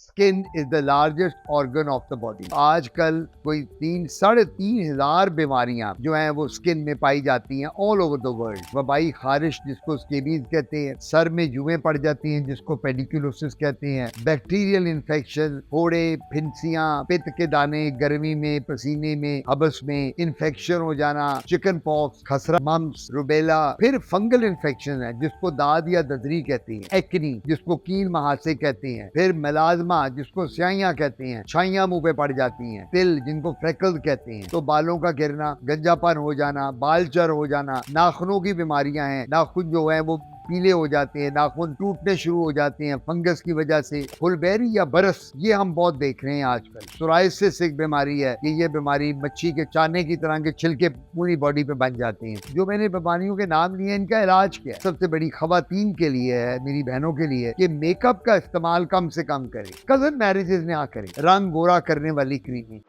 Skin is the largest organ of the body. आजकल कोई 3,500 बीमारियां जो हैं वो स्किन में पाई जाती हैं ऑल ओवर द वर्ल्ड। वबाई खारिश जिसको स्केबीज कहते हैं, सर में जुएं पड़ जाती हैं जिसको पेडिकुलोसिस कहते हैं, बैक्टीरियल इन्फेक्शन, फोड़े, फिंसियां, पित्त के दाने, गर्मी में, पसीने में, हबस में इन्फेक्शन हो जाना, चिकन पॉक्स, खसरा, मम्स, रुबेला। फिर फंगल इन्फेक्शन है जिसको दाद या ददरी कहती है, एक्नी जिसको कील महासे कहते हैं, फिर मेलाजमा जिसको स्याहियां कहते हैं, छाइयां मुंह पे पड़ जाती हैं, तिल जिनको फ्रेकल्स कहते हैं, तो बालों का गिरना, गंजापन हो जाना, बाल चर हो जाना, नाखूनों की बीमारियां हैं, नाखून जो है वो पीले हो जाते हैं, नाखून टूटने शुरू हो जाते हैं फंगस की वजह से, फुलबेरी या बरस, ये हम बहुत देख रहे हैं आजकल। सोराइसिस एक बीमारी है कि ये बीमारी मच्छी के चाने की तरह के छिलके पूरी बॉडी पे बन जाते हैं। जो मैंने बीमारियों के नाम लिए, इनका इलाज क्या है? सबसे बड़ी खवातीन के लिए है, मेरी बहनों के लिए, कि मेकअप का इस्तेमाल कम से कम करें, कजन मैरिजेस ना करें, रंग गोरा करने वाली क्रीमें।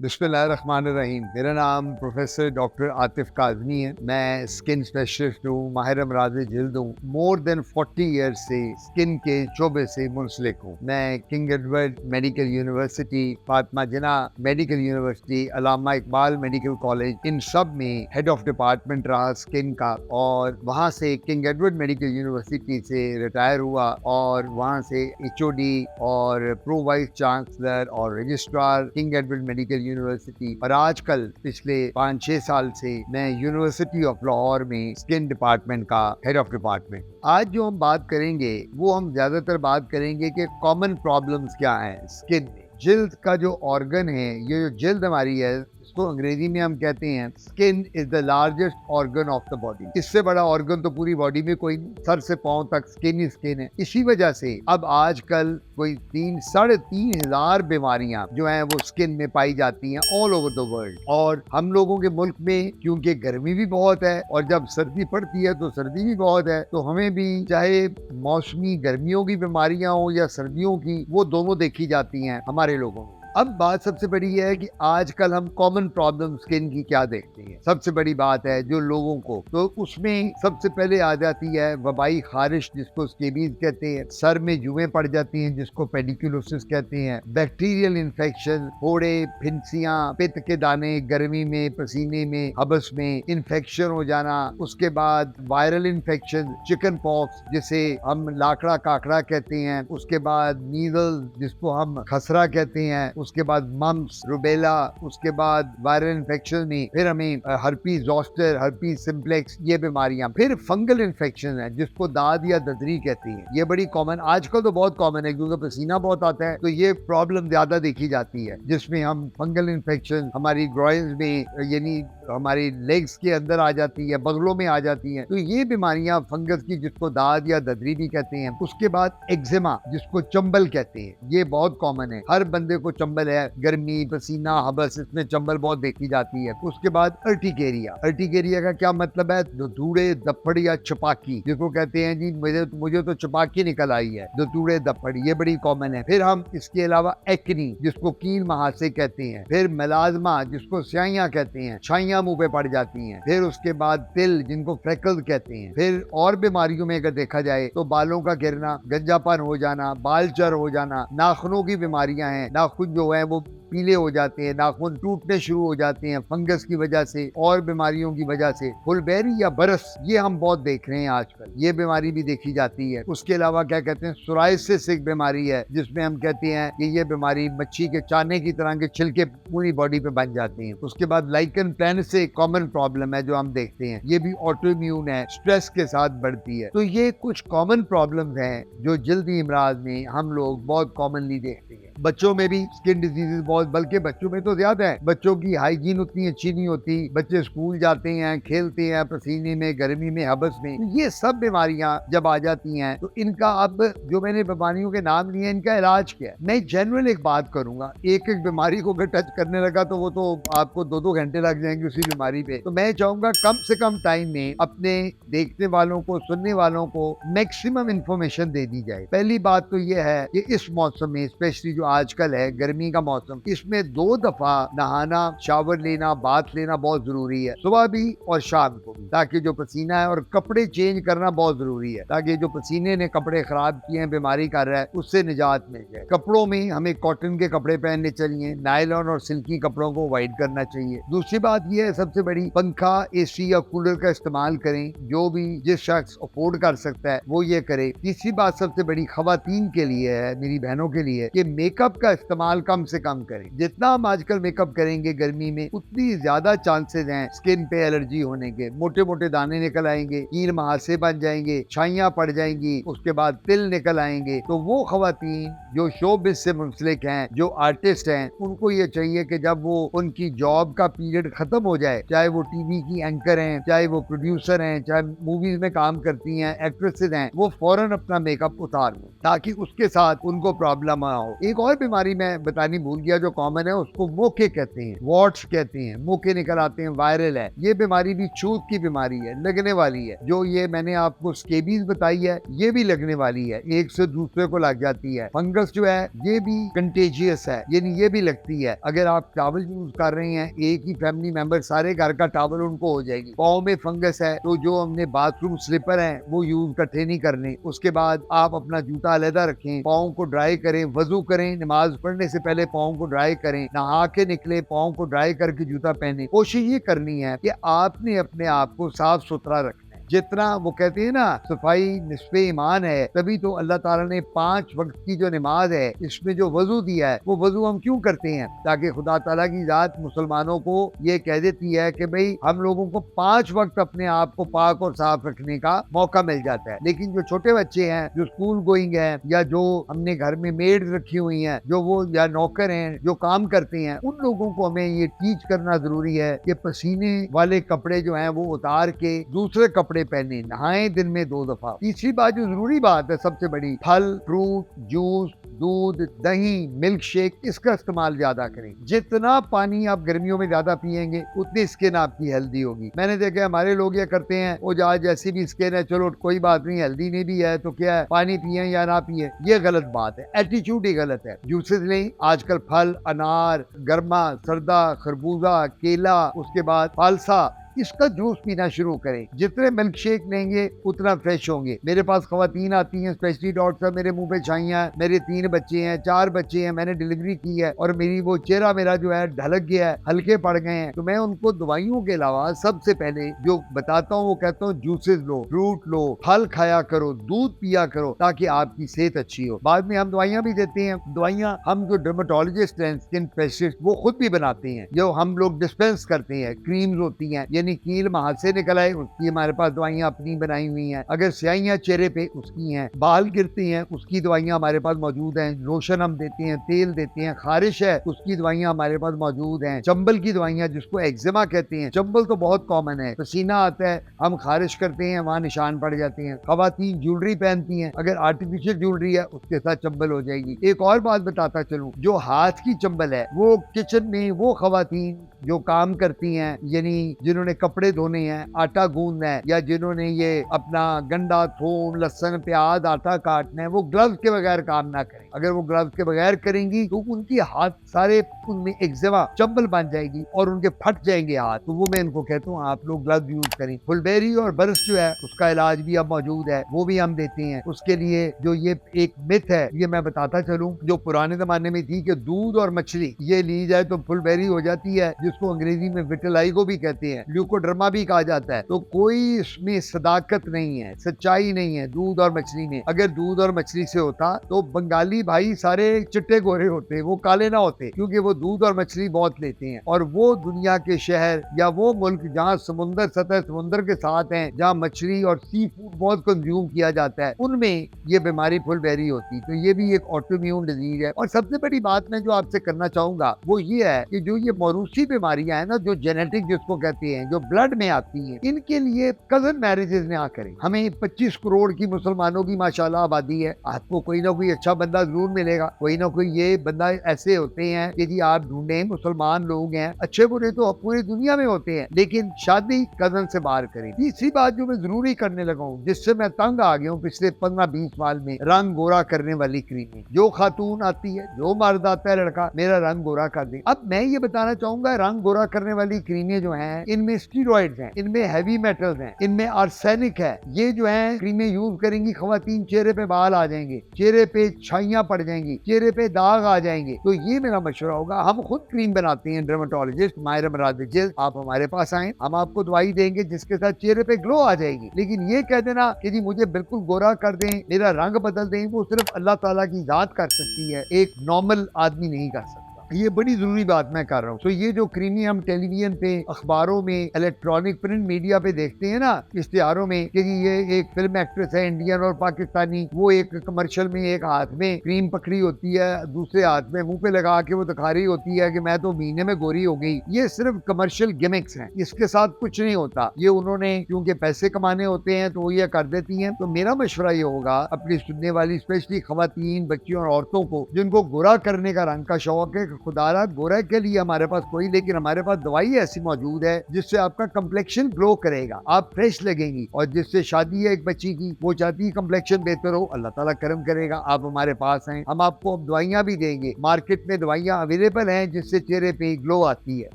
बिस्मिल्लाहिर्रहमानिर्रहीम। मेरा नाम प्रोफेसर डॉक्टर आतिफ काज़मी है। मैं स्किन स्पेशलिस्ट हूँ, माहिर अमराज़ जिल्द हूँ। मोर देन 40 ईयर्स से स्किन के शोबे से मुंसलिक हूँ। मैं King Edward medical university, Fatima Jinnah medical university, Allama Iqbal medical college, इन सब में हेड ऑफ डिपार्टमेंट रहा स्किन का, और वहाँ से किंग एडवर्ड मेडिकल यूनिवर्सिटी से रिटायर हुआ और वहाँ से HOD और प्रो वाइस चांसलर और registrar King Edward medical university, और आजकल पिछले 5-6 साल से मैं यूनिवर्सिटी ऑफ लाहौर में स्किन डिपार्टमेंट का हेड ऑफ डिपार्टमेंट। आज जो हम बात करेंगे वो हम ज्यादातर बात करेंगे कि कॉमन प्रॉब्लम्स क्या हैं स्किन में। जिल्द का जो ऑर्गन है, ये जो जिल्द हमारी है, इसको अंग्रेजी में हम कहते हैं skin is the largest organ of the body. इससे बड़ा ऑर्गन तो पूरी बॉडी में कोई, सर से पांव तक स्किन ही स्किन है। इसी वजह से अब आजकल कोई 3,500 बीमारियां जो हैं वो स्किन में पाई जाती हैं ऑल ओवर द वर्ल्ड। और हम लोगों के मुल्क में क्योंकि गर्मी भी बहुत है और जब सर्दी पड़ती है तो सर्दी भी बहुत है, तो हमें भी चाहे मौसमी गर्मियों की बीमारियां हो या सर्दियों की, वो दोनों देखी जाती हैं हमारे लोगों में। अब बात सबसे बड़ी है कि आजकल हम कॉमन प्रॉब्लम स्किन की क्या देखते हैं। सबसे बड़ी बात है जो लोगों को, तो उसमें सबसे पहले आ जाती है वबाई खारिश जिसको स्केबीज कहते हैं, सर में जुएं पड़ जाती हैं जिसको पेडिकुलोसिस कहते हैं, बैक्टीरियल इन्फेक्शन, फोड़े, फिंसियां, पित्त के दाने, गर्मी में, पसीने में, हबस में इन्फेक्शन हो जाना, उसके बाद वायरल इन्फेक्शन, चिकन पॉक्स जिसे हम लाकड़ा काकड़ा कहते हैं, उसके बाद मीजल्स जिसको हम खसरा कहते हैं, उसके बाद मम्स, रुबेला, उसके बाद वायरल इन्फेक्शन में फिर हमें हर्पीज ज़ोस्टर, हर्पीज सिम्प्लेक्स, ये बीमारियां। फिर फंगल इन्फेक्शन है जिसको दाद या ददरी कहती है, ये बड़ी कॉमन, आजकल तो बहुत कॉमन है क्योंकि पसीना बहुत आता है, तो ये प्रॉब्लम ज्यादा देखी जाती है, जिसमें हम फंगल इन्फेक्शन हमारी ग्रॉइंस में, यानी हमारी लेग्स के अंदर आ जाती है, बगलों में आ जाती है, तो ये बीमारियां फंगस की जिसको दाद या ददरी भी कहते हैं। उसके बाद एक्जिमा जिसको चंबल कहते हैं, ये बहुत कॉमन है, हर बंदे को चंबल है, गर्मी, पसीना, हबस, इसमें चंबल बहुत देखी जाती है। उसके बाद अर्टिकेरिया। अर्टिकेरिया का क्या मतलब है? धूड़े, दप्पड़ या चपाकी, जिसको कहते हैं जी मुझे तो चपाकी निकल आई है, धूड़े दप्पड़, ये बड़ी कॉमन है। फिर हम इसके अलावा एक्नी जिसको कील महासे कहते हैं, फिर मेलाजमा जिसको स्याहियां कहते हैं, छाइयां मुंह पे पड़ जाती हैं, फिर उसके बाद तिल जिनको फ्रेकल्स कहते हैं। फिर और बीमारियों में अगर देखा जाए तो बालों का गिरना, गंजापन हो जाना, बाल चर हो जाना, नाखूनों की बीमारियां हैं, नाखून जो है वो पीले हो जाते हैं, नाखून टूटने शुरू हो जाते हैं फंगस की वजह से और बीमारियों की वजह से, फुलबेरी या बरस, ये हम बहुत देख रहे हैं आजकल, ये बीमारी भी देखी जाती है। उसके अलावा क्या कहते हैं, सोराइसिस एक बीमारी है जिसमें हम कहते हैं कि ये बीमारी मच्छी के चाने की तरह के छिलके पूरी बॉडी पे बन जाते हैं। उसके बाद लाइकन प्लैनेट से कॉमन प्रॉब्लम है जो हम देखते हैं, ये भी ऑटो इम्यून है, स्ट्रेस के साथ बढ़ती है। तो ये कुछ कॉमन प्रॉब्लम है जो जल्दी इमराज में हम लोग बहुत कॉमनली देखते हैं। बच्चों में भी स्किन डिजीजेज बहुत, बल्कि बच्चों में तो ज्यादा है, बच्चों की हाइजीन उतनी अच्छी नहीं होती, बच्चे स्कूल जाते हैं, खेलते हैं पसीने में, गर्मी में, हबस में, ये सब बीमारियां जब आ जाती हैं तो इनका, अब जो मैंने बीमारियों के नाम लिए, इनका इलाज क्या है? मैं जनरल एक बात करूंगा, एक एक बीमारी को अगर टच करने लगा तो वो तो आपको 2-2 घंटे लग जाएंगे उसी बीमारी पे। तो मैं चाहूंगा कम से कम टाइम में अपने देखने वालों को, सुनने वालों को मैक्सिमम इंफॉर्मेशन दे दी जाए। पहली बात तो ये है कि इस मौसम में, स्पेशली जो आजकल है गर्मी का मौसम, इसमें 2 दफा नहाना, शावर लेना, बाथ लेना बहुत जरूरी है, सुबह भी और शाम को भी, ताकि जो पसीना है, और कपड़े चेंज करना बहुत जरूरी है ताकि जो पसीने ने कपड़े खराब किए हैं, बीमारी कर रहा है, उससे निजात मिल जाए। कपड़ों में हमें कॉटन के कपड़े पहनने चाहिए, नायलॉन और सिल्की कपड़ों को अवॉइड करना चाहिए। दूसरी बात यह है सबसे बड़ी, पंखा, एसी या कूलर का इस्तेमाल करें, जो भी जिस शख्स अफोर्ड कर सकता है वो ये करे। तीसरी बात सबसे बड़ी खवातीन के लिए है, मेरी बहनों के लिए, कि मेकअप का इस्तेमाल कम से कम करें। जितना हम आजकल मेकअप करेंगे गर्मी में, उतनी ज्यादा चांसेस हैं स्किन पे एलर्जी होने के, मोटे मोटे दाने निकल आएंगे, कील महासे बन जाएंगे, छाइयां पड़ जाएंगी, उसके बाद तिल निकल आएंगे। तो वो खवातीन जो शोबिज़ से मुंसलिक हैं, जो आर्टिस्ट हैं, उनको ये चाहिए कि जब वो उनकी जॉब का पीरियड खत्म हो जाए, चाहे वो टीवी की एंकर हैं, चाहे वो प्रोड्यूसर हैं, चाहे मूवीज में काम करती हैं, एक्ट्रेसेस हैं, वो फौरन अपना मेकअप उतार लें ताकि उसके साथ उनको प्रॉब्लम ना हो। एक और बीमारी मैं बतानी भूल गया जो कॉमन है, उसको मोके कहते हैं, वॉट्स कहते हैं, मोके निकल आते हैं, वायरल है। ये बीमारी भी छूत की बीमारी है, लगने वाली है। जो ये मैंने आपको स्केबीज बताई है, ये भी लगने वाली है, एक से दूसरे को लग जाती है। फंगस जो है ये भी कंटेजियस है, यानी ये भी लगती है। अगर आप टॉवल यूज कर रहे हैं, एक ही फैमिली मेंबर, सारे घर का टॉवल उनको हो जाएगी। पाँव में फंगस है तो जो हमने बाथरूम स्लीपर है वो यूज इकट्ठे नहीं करने। उसके बाद आप अपना जूता अलहदा रखें, पाँव को ड्राई करें, वजू करें, नमाज पढ़ने से पहले पाँव को ड्राई करें, नहा के निकले, पाँव को ड्राई करके जूता पहने। कोशिश ये करनी है कि आपने अपने आप को साफ सुथरा रखना। जितना वो कहते हैं ना, सफाई निस्फे ईमान है, तभी तो अल्लाह ताला ने 5 वक्त की जो नमाज है, इसमें जो वजू दिया है, वो वजू हम क्यों करते हैं? ताकि खुदा ताला की जात मुसलमानों को ये कह देती है कि भाई हम लोगों को 5 वक्त अपने आप को पाक और साफ रखने का मौका मिल जाता है। लेकिन जो छोटे बच्चे हैं, जो स्कूल गोइंग हैं, या जो हमने घर में मेड रखी हुई हैं, जो वो या नौकर हैं जो काम करते हैं, उन लोगों को हमें ये टीच करना जरूरी है कि पसीने वाले कपड़े जो हैं वो उतार के दूसरे कपड़े पहने, नहाएं दिन में 2 दफा। तीसरी बात जो जरूरी बात है सबसे बड़ी, फल, फ्रूट, जूस, दूध, दही, मिल्क शेक, इसका इस्तेमाल ज्यादा करें। जितना पानी आप गर्मियों में ज्यादा पिएंगे, उतनी स्किन आपकी हेल्दी होगी। मैंने देखा हमारे लोग ये करते हैं, वो जैसी भी स्किन है, चलो कोई बात नहीं, हेल्दी नहीं भी है तो क्या है, पानी पिए या ना पिए, ये गलत बात है, एटीट्यूड ही गलत है। जूसेस लें, आजकल फल, अनार, गर्मा, सर्दा, खरबूजा, केला, उसके बाद फालसा, इसका जूस पीना शुरू करें। जितने मिल्क शेक लेंगे उतना फ्रेश होंगे। मेरे पास खवातीन आती हैं, स्पेशली डॉक्टर साहब, मेरे मुंह पे छाइयां, मेरे 3 बच्चे हैं, 4 बच्चे हैं, मैंने डिलीवरी की है और मेरी वो चेहरा मेरा जो है ढलक गया है, हल्के पड़ गए हैं। तो मैं उनको दवाइयों के अलावा सबसे पहले जो बताता हूँ वो कहता हूँ जूसेस लो, फ्रूट लो, फल खाया करो, दूध पिया करो, ताकि आपकी सेहत अच्छी हो। बाद में हम दवाइयाँ भी देते हैं। दवाइयाँ हम जो डर्मेटोलॉजिस्ट हैं, स्किन स्पेशलिस्ट, वो खुद भी बनाते हैं, जो हम लोग डिस्पेंस करते हैं। क्रीम्स होती हैं, कील महासे निकल आए, उसकी हमारे पास दवाइयां अपनी बनाई हुई हैं। अगर स्याहियां चेहरे पे, उसकी हैं। बाल गिरती हैं, उसकी दवाइयां हमारे पास मौजूद हैं। लोशन हम देते हैं, तेल देते हैं। खारिश है, उसकी दवाइयां हमारे पास मौजूद हैं। चंबल की दवाइयां, जिसको एक्जिमा कहते हैं, चंबल तो बहुत कॉमन है, पसीना आता है, हम खारिश करते हैं, वहां निशान पड़ जाते हैं। खवातीन ज्वेलरी पहनती हैं, अगर आर्टिफिशियल ज्वेलरी है उसके साथ चंबल हो जाएगी। एक और बात बताता चलूं, जो हाथ की चंबल है, वो किचन में वो खवातीन जो काम करती हैं, यानी जिन्होंने कपड़े धोने हैं, आटा गूंदना है, या जिन्होंने ये अपना गंडा, थूम, लहसुन, प्याज, आटा काटना है, वो ग्लव्स के बगैर काम ना करें। अगर वो ग्लव्स के बगैर करेंगी तो उनकी हाथ सारे, उनमें एक्जिमा, चंबल बन जाएगी और उनके फट जाएंगे हाथ। तो वो मैं इनको कहता हूँ आप लोग ग्लव्स यूज करें। फुलबेरी और बर्स जो है उसका इलाज भी अब मौजूद है, वो भी हम देते हैं। उसके लिए जो ये एक मिथ है, ये मैं बताता चलूं, जो पुराने जमाने में थी कि दूध और मछली ये ली जाए तो फुलबेरी हो जाती है, जिसको अंग्रेजी में विटिलाइगो भी कहते हैं, ल्यूकोडर्मा भी कहा जाता है। तो कोई इसमें सदाकत नहीं है, सच्चाई नहीं है दूध और मछली में। अगर दूध और मछली से होता तो बंगाली भाई सारे चिट्टे गोरे होते, वो काले ना होते, क्योंकि वो दूध और मछली बहुत लेते हैं। और वो दुनिया के शहर या वो मुल्क जहाँ समुंदर, सतह समुंदर के साथ हैं, जहाँ मछली और सी फूड बहुत कंज्यूम किया जाता है, उनमें ये बीमारी फुलबेरी होती। तो ये भी एक ऑटोइम्यून डिजीज है। और सबसे बड़ी बात मैं जो आपसे करना चाहूंगा वो ये है कि जो ये मौरूसी बीमारियां हैं ना, जो जेनेटिक जिसको कहते हैं, जो ब्लड में आती हैं, इनके लिए कजन मैरिजेस ना करें। हमें 25 करोड़ की मुसलमानों की माशाल्लाह आबादी है, आपको कोई ना कोई अच्छा बंदा जरूर मिलेगा। कोई ना कोई ये बंदा ऐसे होते हैं कि जी आप ढूंढें, मुसलमान लोग हैं, अच्छे बुरे तो पूरी दुनिया में होते हैं, लेकिन शादी कजन से बाहर करें। तीसरी बात जो मैं जरूरी करने लगा हूँ, जिससे मैं तंग आ गया हूँ पिछले 15-20 साल में, रंग गोरा करने वाली क्रीमें। जो खातून आती है, जो मर्द आता है लड़का, मेरा रंग गोरा कर दे। अब मैं ये बताना चाहूंगा, रंग गोरा करने वाली क्रीमें जो हैं, इनमें स्टीरॉइड्स हैं, इनमें हैवी मेटल्स हैं, इनमें आर्सेनिक है। ये जो है क्रीमें यूज करेंगी खवातीन, चेहरे पे बाल आ जाएंगे, चेहरे पे छाइयां पड़ जाएंगी, चेहरे पे दाग आ जाएंगे। तो ये मेरा मशवरा होगा, हम खुद क्रीम बनाते हैं, डर्मेटोलॉजिस्ट माहिर अमराज जिल्द, आप हमारे पास आए, हम आपको दवाई देंगे जिसके साथ चेहरे पे ग्लो आ जाएगी। लेकिन ये कह देना कि जी मुझे बिल्कुल गोरा कर दें, मेरा रंग बदल दें, वो सिर्फ अल्लाह ताला की जात कर सकती है, एक नॉर्मल आदमी नहीं कर सकता। ये बड़ी जरूरी बात मैं कर रहा हूँ। तो ये जो क्रीमी हम टेलीविजन पे, अखबारों में, इलेक्ट्रॉनिक प्रिंट मीडिया पे देखते हैं ना, इश्तिहारों में कि ये एक फिल्म एक्ट्रेस है इंडियन और पाकिस्तानी, वो एक कमर्शियल में एक हाथ में क्रीम पकड़ी होती है, दूसरे हाथ में मुंह पे लगा के वो दिखा रही होती है कि मैं तो महीने में गोरी हो गई। ये सिर्फ कमर्शियल गिमिक्स हैं, इसके साथ कुछ नहीं होता। ये उन्होंने क्योंकि पैसे कमाने होते हैं तो वो ये कर देती हैं। तो मेरा मशवरा ये होगा अपनी सुनने वाली स्पेशली खवातीन, बच्चियों और औरतों को जिनको गोरा करने का रंग का शौक है, खुदारा गोरा के लिए हमारे पास कोई, लेकिन हमारे पास दवाई ऐसी मौजूद है जिससे आपका कम्प्लेक्शन ग्लो करेगा, आप फ्रेश लगेंगी। और जिससे शादी है एक बच्ची की, वो चाहती है कम्प्लेक्शन बेहतर हो, अल्लाह ताला करम करेगा, आप हमारे पास हैं, हम आपको दवाइयां भी देंगे। मार्केट में दवाइयां अवेलेबल हैं जिससे चेहरे पे ग्लो आती है।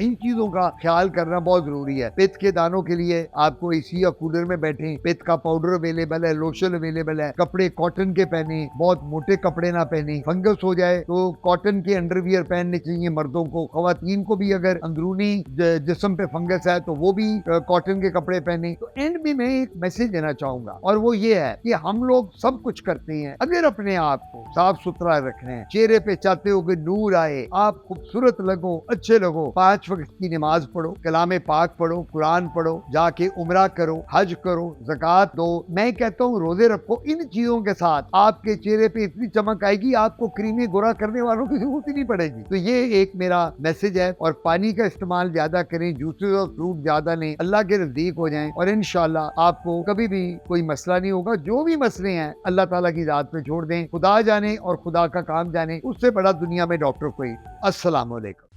इन चीजों का ख्याल करना बहुत जरूरी है। पित्त के दानों के लिए आपको एसी या कूलर में बैठे, पित्त का पाउडर अवेलेबल है, लोशन अवेलेबल है, कपड़े कॉटन के पहने, बहुत मोटे कपड़े ना पहने। फंगस हो जाए तो कॉटन के अंडरवियर पहनने चाहिए मर्दों को। खवातीन को भी अगर अंदरूनी जिस्म पे फंगस है तो वो भी कॉटन के कपड़े पहने। तो एंड में मैं एक मैसेज देना चाहूंगा, और वो ये है कि हम लोग सब कुछ करते हैं, अगर अपने आप को साफ सुथरा रखना है, चेहरे पे चाहते हो कि नूर आए, आप खूबसूरत लगो, अच्छे लगो, 5 वक्त की नमाज पढ़ो, कलामे पाक पढ़ो, कुरान पढ़ो, जाके उम्रा करो, हज करो, ज़कात दो, मैं कहता हूँ रोजे रखो। इन चीजों के साथ आपके चेहरे पे इतनी चमक आएगी, आपको क्रीमी गोरा करने वालों की जरूरत ही नहीं पड़ेगी। तो ये एक मेरा मैसेज है। और पानी का इस्तेमाल ज्यादा करें, जूसेस और फ्रूट ज्यादा लें, अल्लाह के नजदीक हो जाएं, और इंशाल्लाह आपको कभी भी कोई मसला नहीं होगा। जो भी मसले हैं अल्लाह ताला की जात पे छोड़ दें, खुदा जाने और खुदा का काम जाने, उससे बड़ा दुनिया में डॉक्टर कोई। अस्सलाम वालेकुम।